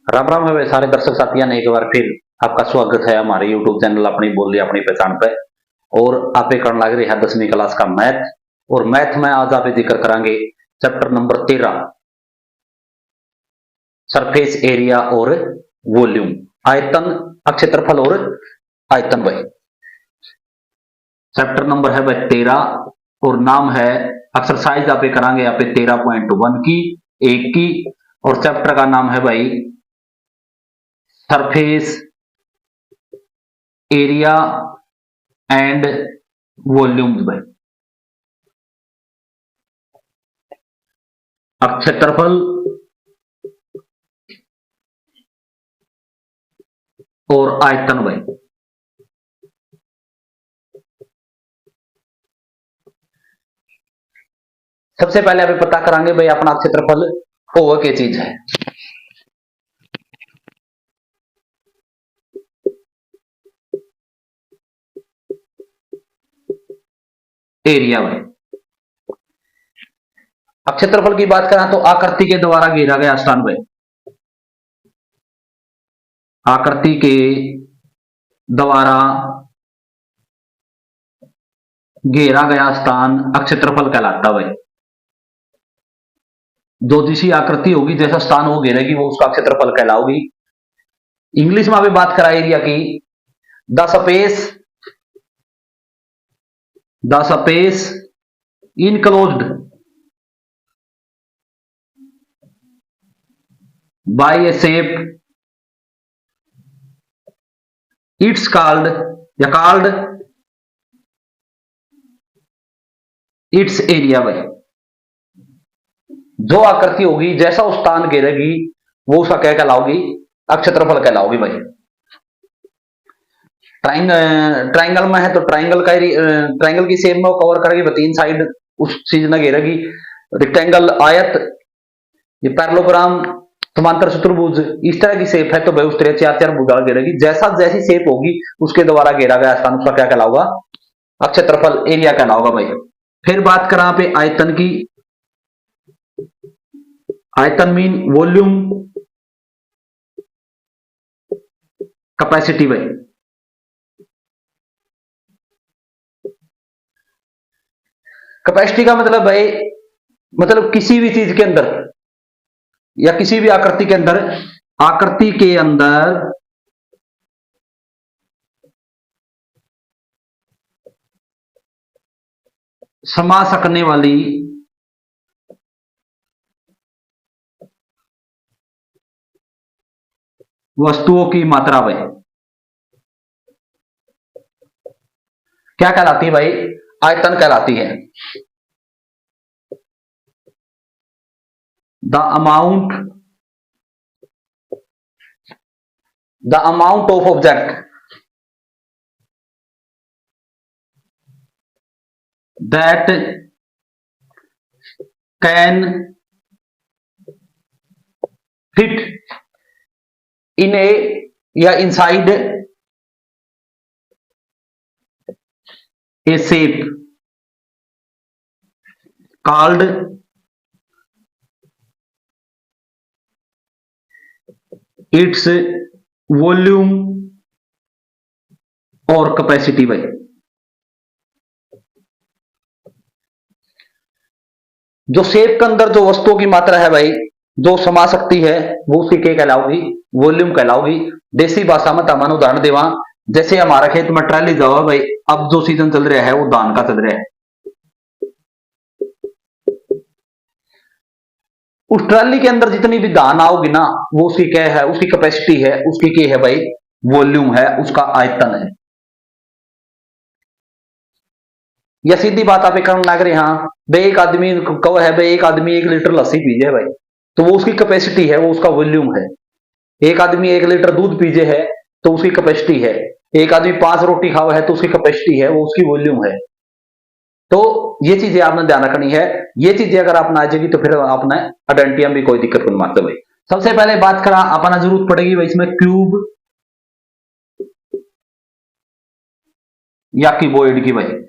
राम राम है भाई सारे दर्शक साथियों ने एक बार फिर आपका स्वागत है हमारे YouTube चैनल अपनी बोली अपनी पहचान पे। और आप करने लग रही है 10वीं क्लास का मैथ। और मैथ में आज आप जिक्र करांगे चैप्टर नंबर 13 सरफेस एरिया और वॉल्यूम, आयतन, क्षेत्रफल और आयतन। भाई चैप्टर नंबर है भाई 13 और नाम है एक्सरसाइज आप करांगे यहाँ पे 13.1 की एक की। और चैप्टर का नाम है भाई सरफेस एरिया एंड वॉल्यूम्स। भाई अब क्षेत्रफल और आयतन। भाई सबसे पहले अभी पता करांगे भाई अपना क्षेत्रफल वो क्या चीज है। एरिया। भाई अब क्षेत्रफल की बात करें तो आकृति के द्वारा घेरा गया स्थान। भाई आकृति के द्वारा घेरा गया स्थान क्षेत्रफल कहलाता। भाई जो जिसी आकृति होगी जैसा स्थान वो घेरेगी वो उसका क्षेत्रफल कहलाओगी। इंग्लिश में अभी बात करा एरिया की, the space enclosed bye A shape it's called its area. भाई जो आकृति होगी जैसा उस स्थान घेरेगी वो उसका क्या कहलाओगी, क्षेत्रफल कहलाओगी। भाई ट्राइंगल में है तो ट्राइंगल की शेप में कवर करेगी, तीन साइड उस चीज ने घेरेगी। रेक्टेंगल आयत, ये पैरेललोग्राम, समांतर चतुर्भुज, इस तरह की शेप है तो भाई उस तरह चार चार भुजा घेरेगी। जैसा जैसी शेप होगी उसके द्वारा घेरा गया स्थान उसका क्या कहलाओगा, क्षेत्रफल एरिया कहलाओगा। भाई फिर बात करें पे आयतन की, आयतन मीन वॉल्यूम, कैपेसिटी। भाई कैपेसिटी का मतलब भाई मतलब किसी भी चीज के अंदर या किसी भी आकृति के अंदर समा सकने वाली वस्तुओं की मात्रा। भाई क्या कहलाती है भाई, आयतन कहलाती है। The amount of object that can fit in a या inside a shape called its volume और कैपेसिटी। भाई जो शेप के अंदर जो वस्तुओं की मात्रा है भाई जो समा सकती है वो उसकी क्या कहलाओगी, वॉल्यूम कहलाओगी। देसी भाषा में तमान उदाहरण देवा, जैसे हमारा खेत में ट्राली जाओ भाई, अब जो सीजन चल रहा है वो धान का चल रहा है, उस ट्राली के अंदर जितनी भी धान आओगी ना वो उसकी क्या है, उसकी कैपेसिटी है, उसकी क्या है भाई, वॉल्यूम है, उसका आयतन है। या सीधी बात आप करना लग रहे, हाँ भाई एक आदमी कहो है भाई एक आदमी 1 लीटर लस्सी पीजे भाई तो वो उसकी कैपेसिटी है, वो उसका वॉल्यूम है। एक आदमी 1 लीटर दूध पीजे है तो उसकी कैपेसिटी है। एक आदमी 5 रोटी खावा है तो उसकी कैपेसिटी है, वो उसकी वॉल्यूम है। तो ये चीजें आपने ध्यान रखनी है। ये चीजें अगर आपने आ जाएगी तो फिर आपने आइडेंटिटी में कोई दिक्कत नहीं मानते। भाई सबसे पहले बात करा अपना जरूरत पड़ेगी भाई इसमें क्यूब या कीबोर्ड की। भाई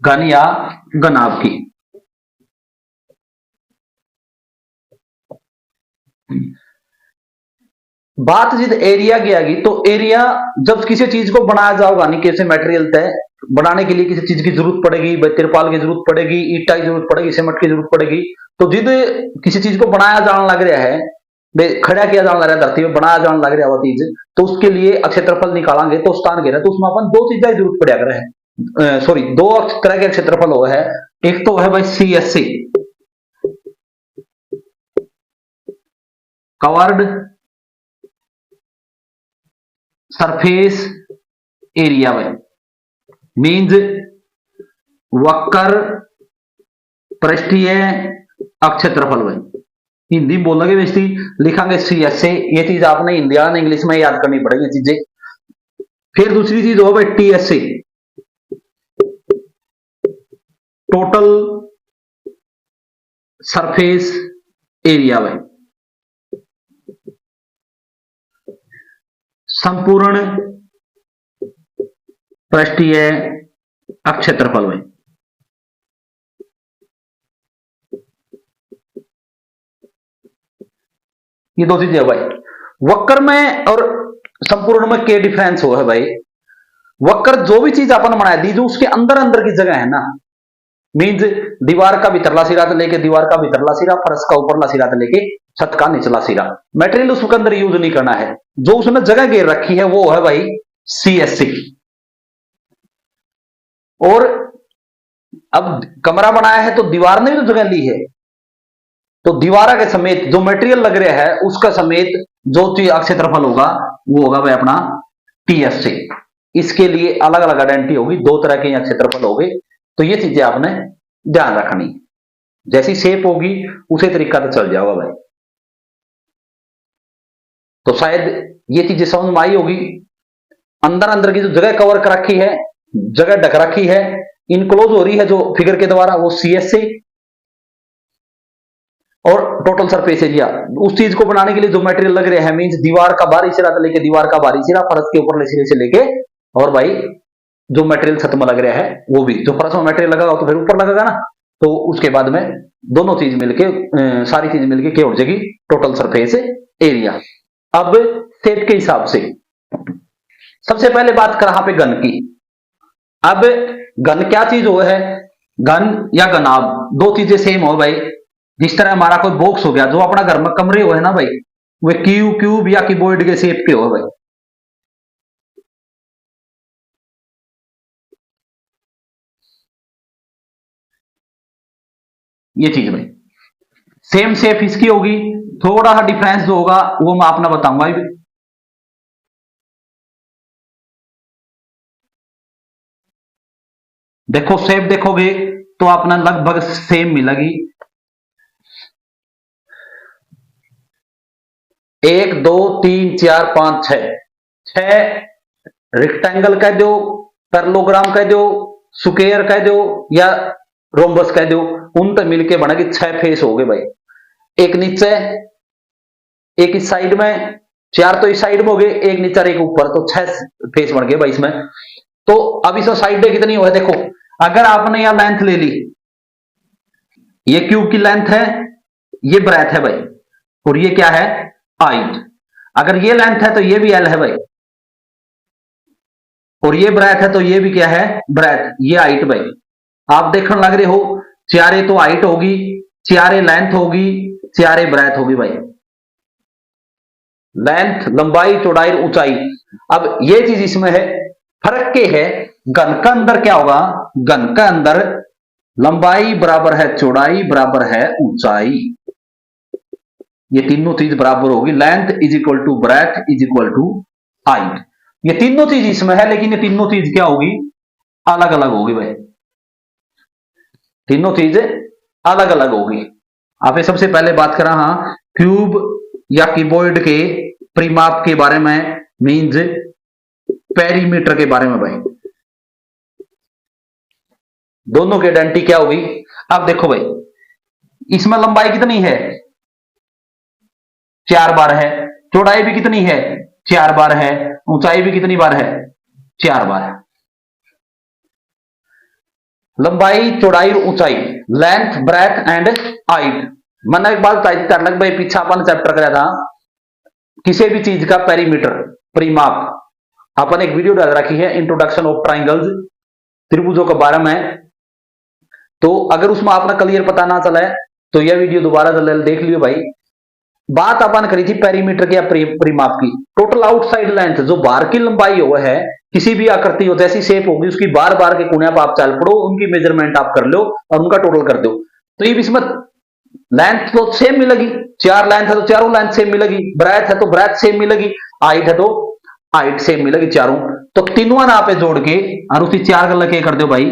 घन या घनाभ की। बात जिद एरिया की आएगी तो एरिया जब किसी चीज को बनाया जाओगा नहीं, कैसे मटेरियल तय बनाने के लिए किसी चीज की जरूरत पड़ेगी, तिरपाल की जरूरत पड़ेगी, ईटा की जरूरत पड़ेगी, सीमेंट की जरूरत पड़ेगी। तो जिद किसी चीज को बनाया जाने लग रहा है, खड़ा किया जाने लग रहा है, धरती में बनाया जाने लग रहा है वो चीज, तो उसके लिए क्षेत्रफल निकालेंगे तो स्थान घेरा, तो उसमें अपन दो चीजें की जरूरत पड़ा कर है, सॉरी दो तरह के क्षेत्रफल हो है। एक तो है भाई CSC, कवर्ड सरफेस एरिया भाई, मीन्स वक्र पृष्ठीय अक्षेत्रफल भाई। हिंदी बोलोगे वैसे लिखांगे CSA, ये चीज आपने हिंदी और इंग्लिश में याद करनी पड़ेगी चीजें। फिर दूसरी चीज हो भाई TSA, टोटल सरफेस एरिया भाई, संपूर्ण पृष्ठीय अक्षेत्रफल भाई। ये दो चीजें है भाई। वक्र में और संपूर्ण में क्या डिफरेंस हो है भाई? वक्र जो भी चीज अपन बना दी जो उसके अंदर अंदर की जगह है ना, मीन्स दीवार का भीतरला सिरा से लेके दीवार का भीतरला सिरा, फर्श का ऊपरला सिरा से लेके छत का निचला सिरा, मटेरियल उसके अंदर यूज नहीं करना है, जो उसने जगह घेर रखी है वो है भाई CSC। और अब कमरा बनाया है तो दीवार ने भी तो जगह ली है, तो दीवारा के समेत जो मटेरियल लग रहा है उसका समेत जो चीज क्षेत्रफल होगा वो होगा भाई अपना TSA। इसके लिए अलग अलग आइडेंटिटी होगी, दो तरह के क्षेत्रफल हो गए, तो ये चीजें आपने ध्यान रखनी। जैसी शेप होगी उसी तरीका से चल जाओगा भाई। तो शायद ये चीजें समझ में आई होगी। अंदर अंदर की जो जगह कवर कर रखी है, जगह ढक रखी है, इनक्लोज हो रही है जो फिगर के द्वारा, वो CSA। और टोटल सरफेस एरिया उस चीज को बनाने के लिए जो मटेरियल लग रहे हैं, मींस दीवार का बाहरी सिरा से लेके दीवार का बाहरी सिरा, फर्श के ऊपर सिरे से लेके, और भाई जो मटेरियल छत में लग रहा है वो भी, जो फर्श में मटेरियल लगा तो फिर ऊपर लगेगा ना, तो उसके बाद में दोनों चीज मिलके सारी चीज मिलके क्या हो जाएगी? Total surface area. अब शेप के हिसाब से सबसे पहले बात करा पे घन की। अब घन क्या चीज हो है? घन या घनाभ दो चीजें सेम हो भाई। जिस तरह हमारा कोई बॉक्स हो गया, जो अपना घर में कमरे हो है ना भाई, वे क्यूब या कीबोर्ड के शेप के हो भाई। ये चीज भाई सेम शेप इसकी होगी, थोड़ा सा डिफरेंस जो होगा वो मैं आपने बताऊंगा। देखो शेप देखोगे तो अपना लगभग सेम मिलेगी। 1 2 3 4 5 6 रेक्टेंगल कह दो, पैरेललोग्राम कह दो, स्क्वायर कह दो या रोम्बस कह दो, उन तक मिलके बनेगी 6 फेस हो गए भाई। एक नीचे, एक इस साइड में, 4 तो इस साइड में हो गए, एक नीचे एक ऊपर, तो 6 फेस बन गए भाई इसमें। तो अब इसमें साइड कितनी हो है देखो, अगर आपने यहां लेंथ ले ली, ये क्यूब की लेंथ है, ये ब्रेथ है भाई, और ये क्या है? हाइट। अगर ये लेंथ है तो ये भी L है भाई, और ये ब्रेथ है तो ये भी क्या है? ब्रेथ। ये हाइट भाई। आप देखने लग रहे हो, चारे तो हाइट होगी, चारे लेंथ होगी, चारे ब्रेथ होगी भाई। लेंथ लंबाई, चौड़ाई, ऊंचाई। अब ये चीज इसमें है, फर्क के है। घन का अंदर क्या होगा? घन का अंदर लंबाई बराबर है चौड़ाई बराबर है ऊंचाई, ये तीनों चीज बराबर होगी। Length is equal to breadth is equal to height. ये तीनों चीज इसमें है, लेकिन ये तीनों चीज क्या होगी? अलग अलग होगी भाई। तीनों चीज अलग अलग होगी। आप सबसे पहले बात करा हाँ क्यूब या कीबोर्ड के परिमाप के बारे में, मीन्स पेरीमीटर के बारे में भाई। दोनों की आइडेंटिटी क्या होगी? अब देखो भाई, इसमें लंबाई कितनी है? 4 बार है। चौड़ाई भी कितनी है? 4 बार है। ऊंचाई भी कितनी बार है? 4 बार है। लंबाई, चौड़ाई, ऊंचाई, लेंथ, ब्रेथ एंड हाइट, मैंने एक बात बताई थी तरनक भाई, पीछे अपन चैप्टर कराया था किसी भी चीज का पेरीमीटर, परिमाप। अपन एक वीडियो डाल रखी है इंट्रोडक्शन ऑफ ट्राइंगल्स, त्रिभुजों के बारे में। तो अगर उसमें आपने क्लियर पता ना चला है तो यह वीडियो दोबारा देख लियो भाई। बात अपन करी थी पेरीमीटर की या परिमाप की। टोटल आउटसाइड लेंथ, जो बाहर की लंबाई हो है, किसी भी आकृति हो, जैसी शेप होगी उसकी बार बार के कोने आप चल पड़ो, उनकी मेजरमेंट आप कर लो और उनका टोटल कर दो। तो ये इसमें लेंथ तो सेम मिलेगी, 4 लेंथ है तो चारों लेंथ सेम मिलेगी, ब्रेथ है तो ब्रेथ सेम मिलेगी, हाइट है तो हाइट सेम मिलेगी चारों। तो तीनों ना पे जोड़ के और उसी 4 का लगे कर दो भाई,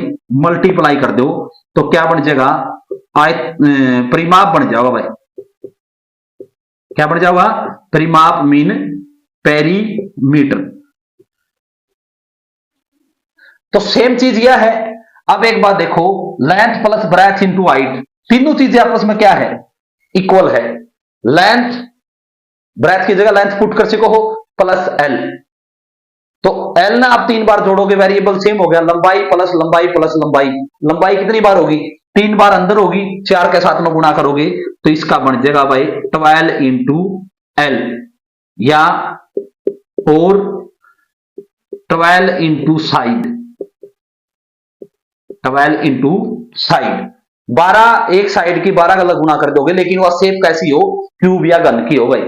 मल्टीप्लाई कर दो, तो क्या बन जाएगा, आयत परिमाप बन जाएगा भाई। क्या बन जाएगा, परिमाप मीन पेरीमीटर। तो सेम चीज यह है। अब एक बात देखो, length plus breadth into height, तीनों चीजें आपस में क्या है, इक्वल है। लेंथ, ब्रेथ की जगह लेंथ पुट कर सको हो, प्लस एल। तो एल ना आप 3 बार जोड़ोगे, वेरिएबल सेम हो गया, लंबाई प्लस लंबाई प्लस लंबाई। लंबाई कितनी बार होगी, 3 बार अंदर होगी, 4 के साथ में गुणा करोगे तो इसका बन जाएगा भाई 12 इंटू एल, या और 12 इंटू साइड, 12 इंटू साइड। 12 एक साइड की 12 का गुणा कर दोगे, लेकिन वह शेप कैसी हो, क्यूब या घन की हो भाई,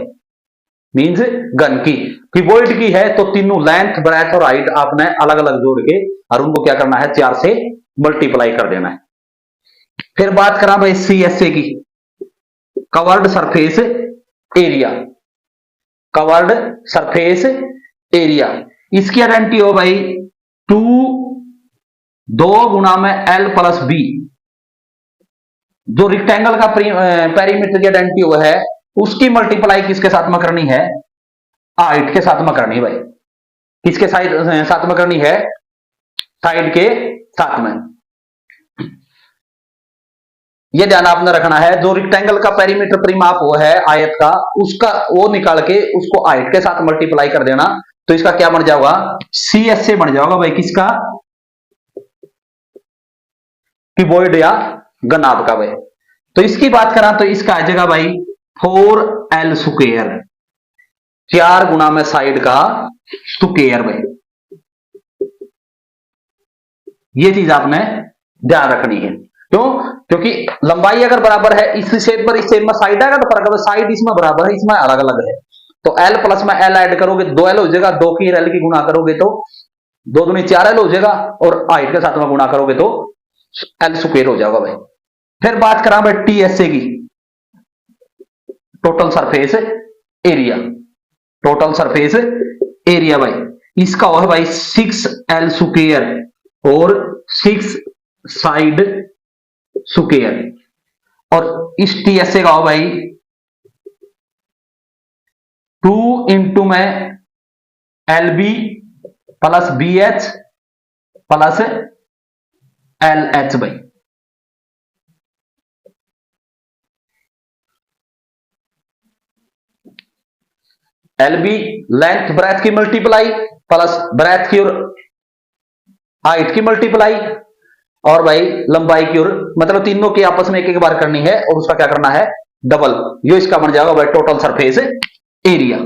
मींस घन की। क्यूबॉइड की है तो तीनों लेंथ, ब्रेथ और हाइट आपने अलग अलग जोड़ के और उनको क्या करना है, 4 से मल्टीप्लाई कर देना है। फिर बात करा भाई CSA की, curved surface area. Curved surface area, इसकी आइडेंटिटी हो भाई 2 गुणा में L प्लस बी। जो रिक्टेंगल का पेरीमीटर की आइडेंटिटी हुआ है उसकी मल्टीप्लाई किसके साथ में करनी है, हाइट के साथ में करनी है भाई। किसके साथ में करनी है, साइड के साथ में। यह ध्यान आपने रखना है, जो रिक्टेंगल का पेरीमीटर परिमाप हुआ है आयत का, उसका वो निकाल के उसको हाइट के साथ मल्टीप्लाई कर देना, तो इसका क्या बन जाएगा, CSA बन जाएगा भाई। किसका, क्यूबॉइड या घनाभ का भाई। तो इसकी बात करा तो इसका आ जाएगा भाई 4L स्क्वायर, 4 गुणा में साइड का स्क्वायर भाई। ये चीज आपने ध्यान रखनी है। क्यों, क्योंकि लंबाई अगर बराबर है, इस शेप पर इस शेप में साइड आएगा तो फर्क है, साइड इसमें बराबर है, इसमें अलग अलग है। तो L प्लस में L ऐड करोगे 2L हो जाएगा, 2 की L की गुणा करोगे तो 2 दूनी 4L हो जाएगा, और हाइट के साथ में गुणा करोगे तो L स्क्वायर हो जाएगा भाई। फिर बात करा भाई TSA की, total surface area. Total surface area भाई, इसका और भाई 6L स्क्वायर और 6 साइड स्क्वायर। और इस TSA का हो भाई 2 इंटू में LB plus BH plus LH भाई। LB लेंथ ब्रेथ की मल्टीप्लाई प्लस ब्रेथ की और हाइट की मल्टीप्लाई, और भाई लंबाई की और, मतलब तीनों की आपस में एक एक बार करनी है और उसका क्या करना है, डबल। ये इसका बन जाएगा भाई टोटल सरफेस एरिया।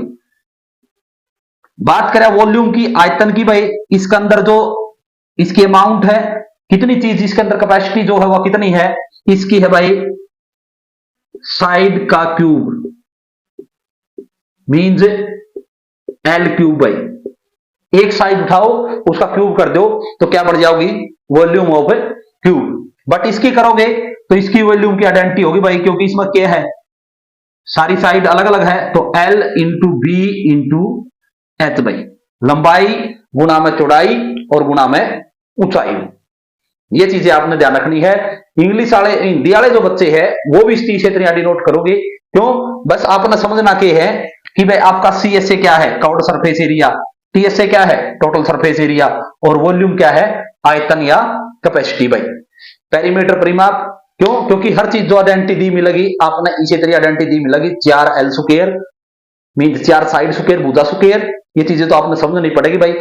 बात करें वॉल्यूम की, आयतन की भाई, इसके अंदर जो इसकी अमाउंट है, कितनी चीज इसके अंदर कैपेसिटी जो है वो कितनी है, इसकी है भाई साइड का क्यूब, मींस L क्यूब भाई। एक साइड उठाओ उसका क्यूब कर दो तो क्या बढ़ जाओगी, वॉल्यूम ऑफ क्यूब। बट इसकी करोगे तो इसकी वॉल्यूम की आइडेंटिटी होगी भाई, क्योंकि इसमें क्या है, सारी साइड अलग अलग है, तो L into B into H भाई। लंबाई गुणा में चौड़ाई और गुणा में ऊंचाई। ये चीजें आपने ध्यान रखनी है। इंग्लिश वाले, हिंदी वाले जो बच्चे हैं वो भी इस चीज से इतनी नोट करोगे। क्यों, बस आपने समझना के है कि भाई आपका CSA क्या है, कवर्ड सरफेस एरिया, TSA क्या है, टोटल सरफेस एरिया, और वॉल्यूम क्या है, आयतन या कैपेसिटी भाई। पेरीमीटर परिमाप, क्यों, क्योंकि हर चीज जो आइडेंटिटी दी मिलेगी आपने इसी तरह आइडेंटिटी दी मिलेगी। 4L square mean 4 side square भुजा स्क्वायर, ये चीजें तो आपने समझनी पड़ेगी भाई।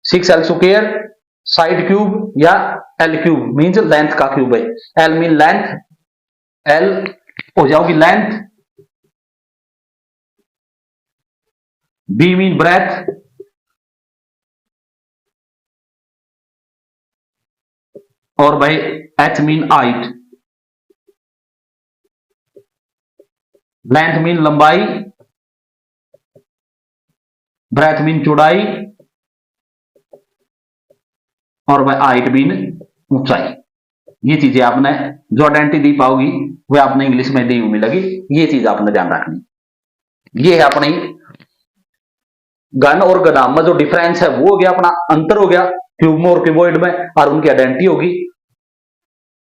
6L स्क्वायर साइड क्यूब या L क्यूब मीन लेंथ का क्यूब भाई। L मीन लेंथ, L हो जाओगी लेंथ, बी मीन ब्रेथ, और भाई H mean height. Length mean लंबाई, ब्रेथ मीन चौड़ाई, और भाई हाइट मीन ऊंचाई। ये चीजें आपने जो आइडेंटिटी दी पाओगी वह आपने इंग्लिश में दी हुई मिलेगी। ये चीज आपने ध्यान रखनी। ये है अपनी गन और गदाम में जो डिफरेंस है वो हो गया, अपना अंतर हो गया क्यूब में और क्यूबॉइड में, और उनकी आइडेंटिटी होगी।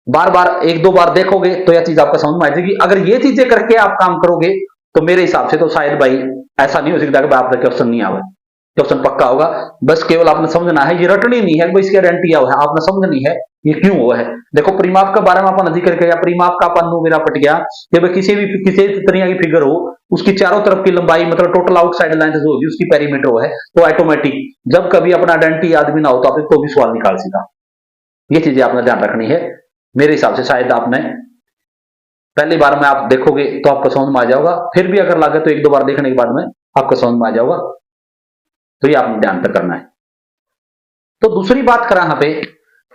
बार बार एक दो बार देखोगे तो यह चीज आपको समझ में आ जाएगी। अगर ये चीजें करके आप काम करोगे तो मेरे हिसाब से तो शायद भाई ऐसा नहीं हो सकता कि आपका क्वेश्चन नहीं आवे, क्वेश्चन पक्का होगा। बस केवल आपने समझना है, ये रटनी नहीं है कि इसकी आइडेंटिटी क्या है, आपने समझनी है ये क्यों हुआ है। देखो परिमाप के बारे में अपन जिक्र किया, परिमाप का अपन मेरा पट गया कि भाई किसी तरह की फिगर हो, उसकी चारों तरफ की लंबाई मतलब टोटल आउटसाइड लेंथ जो होगी उसकी पेरीमीटर हो है, तो ऑटोमेटिक जब कभी अपना आइडेंटिटी आदमी ना हो तो आप तो भी सवाल निकाल सीधा। ये चीजें आपने ध्यान रखनी है। मेरे हिसाब से शायद आपने पहली बार में आप देखोगे तो आपको समझ में आ जाएगा, फिर भी अगर लगे तो एक दो बार देखने के बाद में आपको समझ में आ जाएगा। तो ये आपने ध्यान पर करना है। तो दूसरी बात करा यहाँ पे,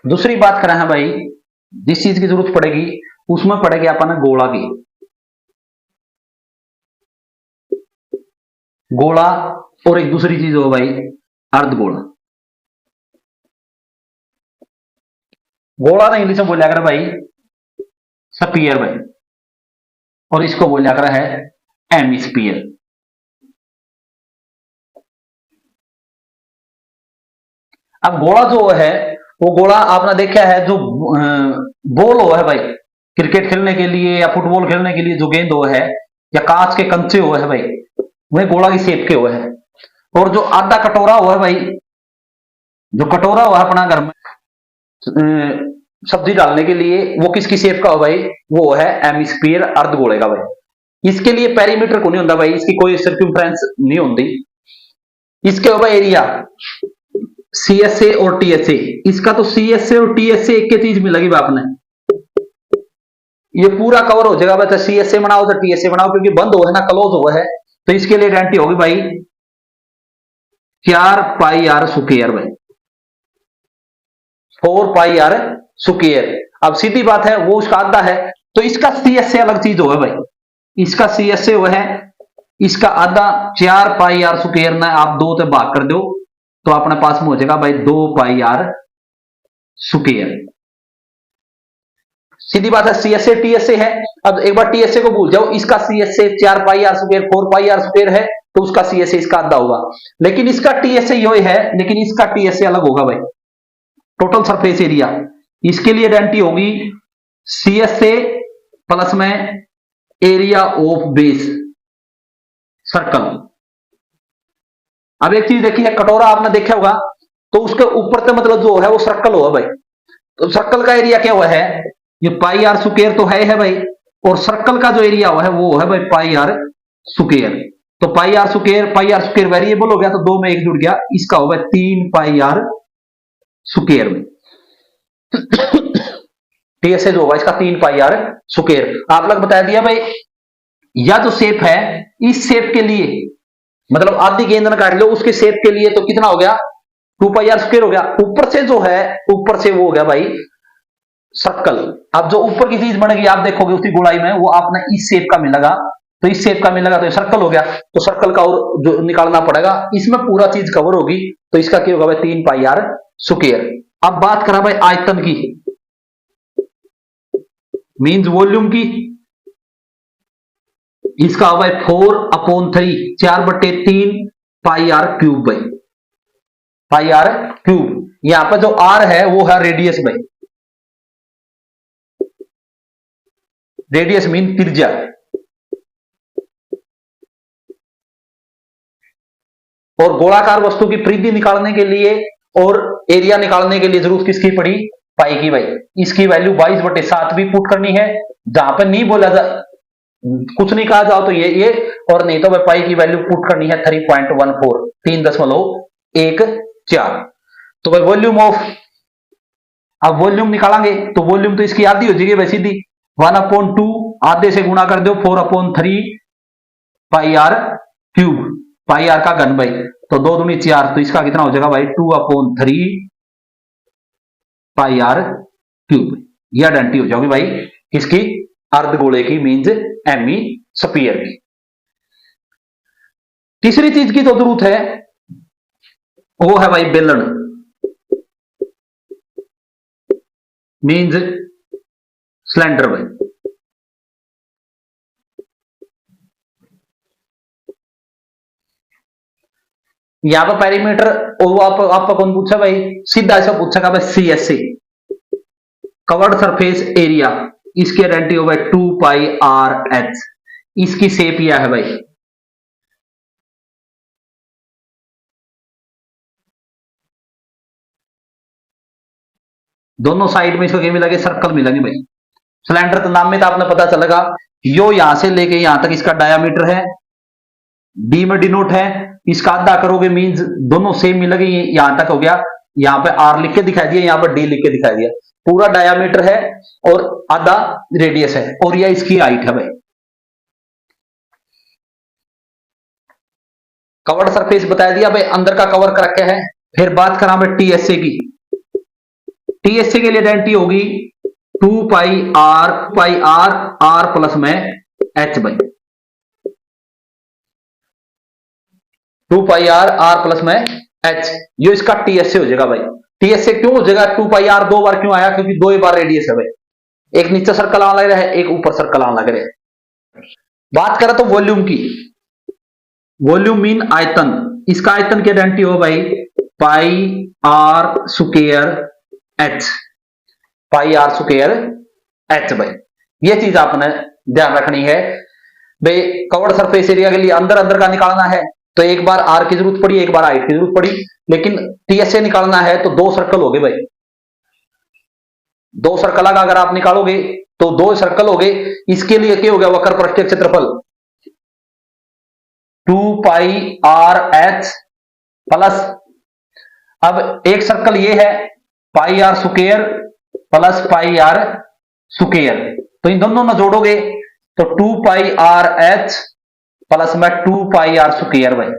दूसरी बात करा है भाई जिस चीज की जरूरत पड़ेगी उसमें पड़ेगी अपन गोला की। गोला और एक दूसरी चीज हो भाई अर्धगोला। गोला ना इंग्लिश में बोलिया कर भाई स्फीयर भाई, और इसको बोलिया कर है एमिस्फीयर। अब गोला जो है वो गोला आपने देखा है जो बॉल हो है भाई, क्रिकेट खेलने के लिए या फुटबॉल खेलने के लिए जो गेंद हो है या कांच के कंचे हो है भाई, वह गोला की शेप के हो है। और जो आधा कटोरा हुआ है भाई, जो कटोरा हुआ है अपना घर में सब्जी डालने के लिए, वो किसकी शेप का हो भाई, वो है एमिस्फीयर अर्धगोले का भाई। इसके लिए पेरीमीटर को नहीं होता भाई, इसकी कोई सर्कमफ्रेंस नहीं होती। इसके हो भाई एरिया सीएसए और टीएसए, इसका तो सीएसए और टीएसए एक के चीज मिलेगी आपने, ये पूरा कवर हो जाएगा भाई। सीएसए बनाओ तो टीएसए बनाओ, क्योंकि बंद हो है ना, क्लोज हुआ है, तो इसके लिए आइडेंटिटी होगी भाई 4 पाई आर स्क्वायर भाई, 4 पाई आर स्क्वायर। अब सीधी बात है वो उसका आधा है, तो इसका सीएसए अलग चीज होगा भाई, इसका सीएसए वो है इसका आधा 4 पाई आर स्क्वायर ना आप 2 से भाग कर दो तो अपने पास में हो जाएगा भाई 2 पाई आर स्क्वायर। सीधी बात है सीएसए टीएसए है। अब एक बार टीएसए को भूल जाओ, इसका CSA 4 pi R square 4 pi R square है, तो उसका सीएसए इसका आधा होगा। लेकिन इसका टीएसए यो है, लेकिन इसका टीएसए अलग होगा भाई, टोटल सरफेस एरिया। इसके लिए आइडेंटिटी होगी सीएसए प्लस में एरिया ऑफ बेस सर्कल। अब एक चीज देखिए, कटोरा आपने देखा होगा तो उसके ऊपर से मतलब जो है वो सर्कल होगा भाई, तो सर्कल का एरिया क्या हुआ है, ये पाई आर स्क्वायर तो है भाई, और सर्कल का जो एरिया हुआ है वो है भाई पाई आर स्क्वायर। तो पाई आर स्क्वायर वेरिएबल हो गया, तो 2 में 1 जुड़ गया, इसका होगा 3 पाई आर स्क्वायर में। टीएसए जो होगा इसका 3 पाई आर स्क्वायर। आप लोग बता दिया भाई, या जो शेप है इस शेप के लिए मतलब आधी गेंद ना काट लो, उसके शेप के लिए तो कितना हो गया 2 पाई आर स्क्वायर हो गया। ऊपर से जो है ऊपर से वो हो गया भाई सर्कल। अब जो ऊपर की चीज बनेगी आप देखोगे उसकी गुड़ाई में वो आपने इस शेप का मिलेगा, तो इस शेप का मिलेगा तो ये सर्कल हो गया, तो सर्कल का और जो निकालना पड़ेगा, इसमें पूरा चीज कवर होगी, तो इसका क्या होगा भाई 3 पाई आर स्क्वायर। अब बात करा भाई आयतन की, मींस वॉल्यूम की, इसका होगा 4/3 4/3 पाई आर क्यूब भाई, पाई आर क्यूब। यहां पर जो आर है वो है रेडियस भाई, रेडियस मीन त्रिज्या। और गोलाकार वस्तु की परिधि निकालने के लिए और एरिया निकालने के लिए जरूरत किसकी पड़ी, पाई की भाई। इसकी वैल्यू 22/7 भी पुट करनी है, जहां पर नहीं बोला जा कुछ नहीं कहा जाओ तो ये और नहीं तो भाई पाई की वैल्यू पुट करनी है 3.14 3.14। तो भाई वॉल्यूम ऑफ, अब वॉल्यूम निकालेंगे तो वॉल्यूम तो इसकी आधी हो जाएगी भाई सीधी 1/2 आधे से गुणा कर दो 4/3 पाई आर क्यूब, पाई आर का घन भाई, तो 2 दूनी 4, तो इसका कितना हो जाएगा भाई 2/3 पाई आर क्यूब। यह आइडेंटिटी हो जाएगी भाई किसकी, अर्धगोले की, मींस एमी स्फीयर की। तीसरी चीज की तो जरूरत है, वो है भाई बेलन, मींस सिलेंडर भाई। यहां पर पेरीमीटर वो आपका कौन पूछा भाई, सीधा ऐसा पूछेगा भाई CSA, कवर्ड सरफेस एरिया, इसकी आइडेंटिटी हो भाई 2πRH। इसकी शेप यह है भाई, दोनों साइड में इसको क्या मिलेंगे, सर्कल मिलेंगे भाई। सिलेंडर तो नाम में तो आपने पता चलेगा, यो यहां से लेके यहां तक इसका डायामीटर है, डी में डिनोट है, इसका आधा करोगे मींस दोनों सेम मिलेंगे, यहां तक हो गया, यहां पे आर लिख के दिखाई दिया, यहां पर डी लिख के दिखाई दिया, पूरा डायामीटर है और आधा रेडियस है, और यह इसकी हाइट है भाई। कवर्ड सरफेस बता दिया भाई, अंदर का कवर कर रखा है। फिर बात करा भाई TSA की, TSA के लिए आइडेंटिटी होगी 2πR आर प्लस में H भाई, 2πR आर प्लस में H, ये इसका TSA हो जाएगा भाई। TSA क्यों हो जाएगा, 2πR दो बार क्यों आया, क्योंकि दो ही बार रेडियस है भाई, एक नीचे सर्कल आने लग रहा है, एक ऊपर सर्कल आने लग रहा है। बात करें तो वॉल्यूम की, वॉल्यूम मीन आयतन, इसका आयतन की आइडेंटिटी हो भाई πR² H, πR² H भाई। ये चीज आपने ध्यान रखनी है भाई। कवर्ड सरफेस एरिया के लिए अंदर अंदर का निकालना है तो एक बार आर की जरूरत पड़ी, एक बार हाइट की जरूरत पड़ी, लेकिन TSA निकालना है तो दो सर्कल हो गए भाई, दो सर्कल का अगर आप निकालोगे तो दो सर्कल हो गए। इसके लिए क्या हो गया, वक्र पृष्ठीय क्षेत्रफल 2πRH प्लस, अब एक सर्कल ये है πR² प्लस πR², तो इन दोनों में जोड़ोगे तो 2πRH प्लस में 2πR² भाई,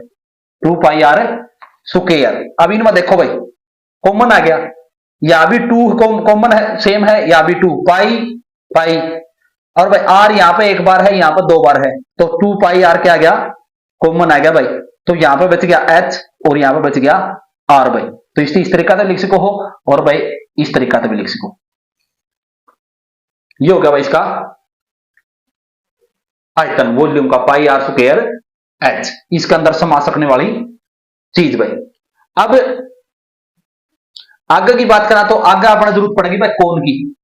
2πR²। अब इनमें देखो भाई कॉमन आ गया, या भी 2 कॉमन है, सेम है, या भी 2 पाई, और भाई आर यहां पे एक बार है, यहां पर दो बार है, तो 2πR क्या आ गया, कॉमन आ गया भाई। तो यहां पे बच गया H और यहां पे बच गया R भाई। तो इस तरीका से लिख सको हो, और भाई इस तरीका से भी लिख सको। ये हो गया भाई इसका आयतन, वॉल्यूम का πR²H, इसके अंदर समा सकने वाली चीज भाई। अब आगे की बात करा तो आगे अपना जरूरत पड़ेगी भाई कोण की।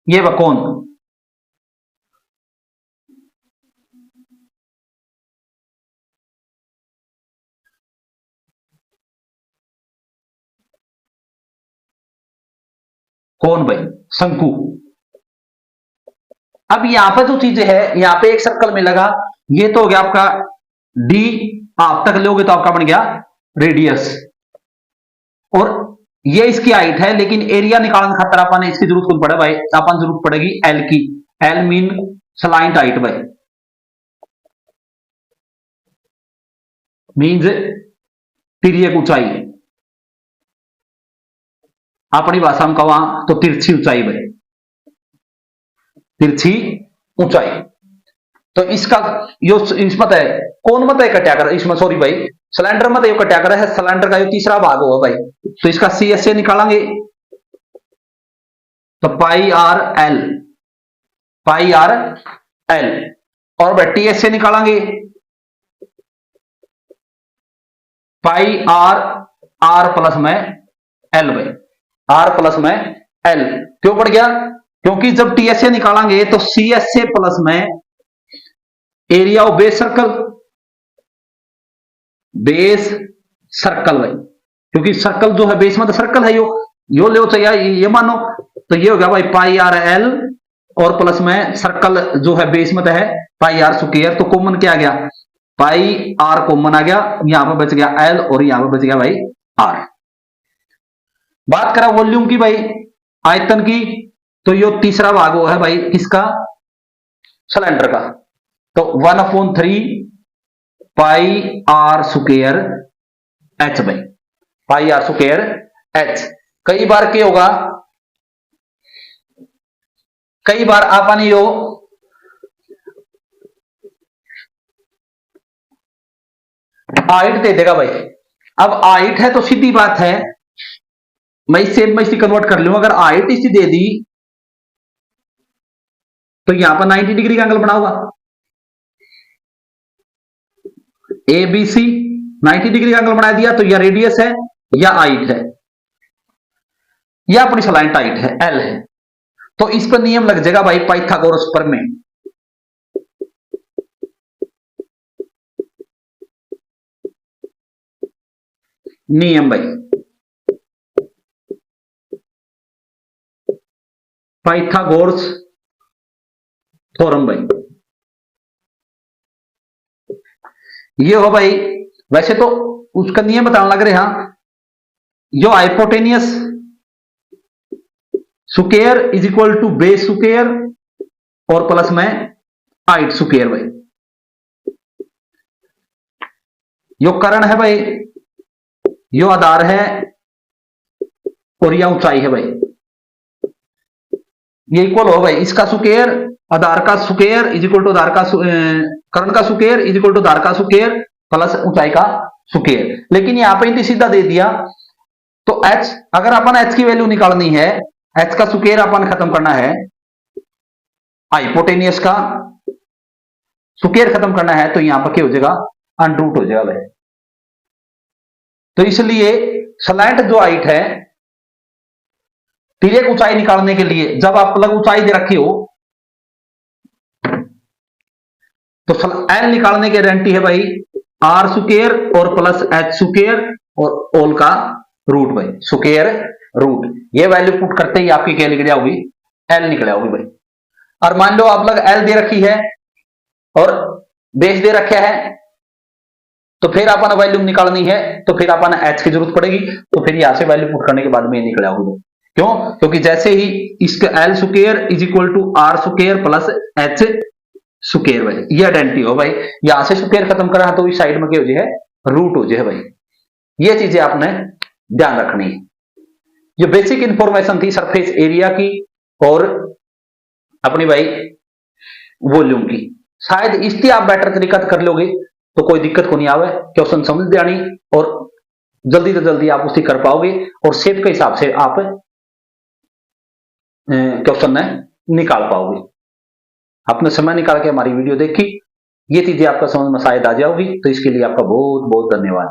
ये वह कोण, कोण भाई, शंकु। अब यहां पर जो चीजें है, यहां पे एक सर्कल मिलेगा, ये तो हो गया आपका डी, आप तक लोगे तो आपका बन गया रेडियस, और ये इसकी हाइट है, लेकिन एरिया निकालने खातर अपन इसकी जरूरत कौन पड़े भाई, अपन जरूरत पड़ेगी एल की। एल मीन स्लाइंट हाइट भाई, मीन्स तिर्यक ऊंचाई, अपनी भाषा में कहा तो तिरछी ऊंचाई भाई, तिरछी ऊंचाई। तो इसका यो इस मत है, कौन मत है कट्या कर इसमें, सॉरी भाई सिलेंडर मत है कट्या कर है, सिलेंडर का जो तीसरा भाग होगा भाई, तो इसका CSA निकालेंगे तो πRL, और भाई TSA निकालेंगे πR प्लस में L भाई, R प्लस में L। क्यों पड़ गया, क्योंकि जब TSA निकालेंगे तो CSA प्लस में area of base circle, base circle भाई, क्योंकि सर्कल जो है बेस में तो सर्कल है, यो ले चाहिए, ये मानो, तो ये हो गया भाई πRL और प्लस में सर्कल जो है बेस में है πR², तो कॉमन क्या आ गया पाई आर कॉमन आ गया, यहां पर बच गया एल और यहां पर बच गया भाई आर। बात करा वॉल्यूम की भाई, आयतन की, तो ये तीसरा भाग वो है भाई किसका, सिलेंडर का। तो 1/3 पाई आर स्क्वायर एच भाई, पाई आर स्क्वायर एच। कई बार क्या होगा, कई बार आपने यो हाइट दे देगा भाई। अब हाइट है तो सीधी बात है मैं इससे कन्वर्ट कर लूं, अगर हाइट इसी दे दी तो यहां पर 90 डिग्री का एंगल बनाऊंगा, ए बी सी 90 डिग्री का एंगल बना दिया, तो या रेडियस है या हाइट है या अपनी स्लैंट हाइट है एल है। तो इस पर नियम लग जाएगा भाई पाइथागोरस प्रमेय। नियम भाई पाइथागोरस थ्योरम भाई, ये हो भाई। वैसे तो उसका नियम बताने लग रहे हैं, जो hypotenuse square is equal to base square और प्लस में हाइट स्क्वायर भाई। यो कर्ण है भाई, यो आधार है और यह ऊंचाई है भाई, ये इक्वल हो भाई इसका स्क्वायर, आधार का स्क्वायर इज इक्वल टू आधार का कर्ण का स्क्वायर इज इक्वल टू आधार का स्क्वायर प्लस ऊंचाई का स्क्वायर। लेकिन यहां पे सीधा दे दिया, तो h अगर अपन h की वैल्यू निकालनी है, h का स्क्वायर अपन खत्म करना है, हाइपोटेनियस का स्क्वायर खत्म करना है, तो यहां पर क्या हो जाएगा, अंडरूट हो जाएगा भाई। तो इसलिए स्लैंट जो हाइट है, तिर्यक ऊंचाई निकालने के लिए जब आप अलग ऊंचाई दे रखी हो तो एल निकालने की गारंटी है भाई आर स्क्वायर और प्लस एच स्क्वायर और ऑल का रूट भाई, स्क्वायर रूट। ये वैल्यू पुट करते ही आपकी क्या निकल जाओगी, एल निकल जाओगी भाई। और मान लो आप लोग एल दे रखी है और बेस दे रखा है, तो फिर अपन वैल्यू निकालनी है, तो फिर अपन एच की जरूरत पड़ेगी, तो फिर यहां से वैल्यू पुट करने के बाद में निकल जाओगी। क्यों, क्योंकि जैसे ही इसका L square is equal to R square plus H square भाई, ये आइडेंटिटी हो भाई। यहां से स्क्वायर खत्म करा तो इस साइड में क्या हो जाए, रूट हो जाए भाई। ये चीजें आपने ध्यान रखनी है। जो बेसिक इंफॉर्मेशन थी सरफेस एरिया की और अपनी भाई वॉल्यूम की, शायद इसकी आप बेटर तरीका कर लोगे तो कोई दिक्कत को नहीं आवे, क्वेश्चन समझ जानी और जल्दी से जल्दी आप उसी कर पाओगे और सेफ के हिसाब से आप क्वेश्चन निकाल पाओगे। आपने समय निकाल के हमारी वीडियो देखी, ये चीजें आपका समझ में शायद आ जाओगी, तो इसके लिए आपका बहुत बहुत धन्यवाद।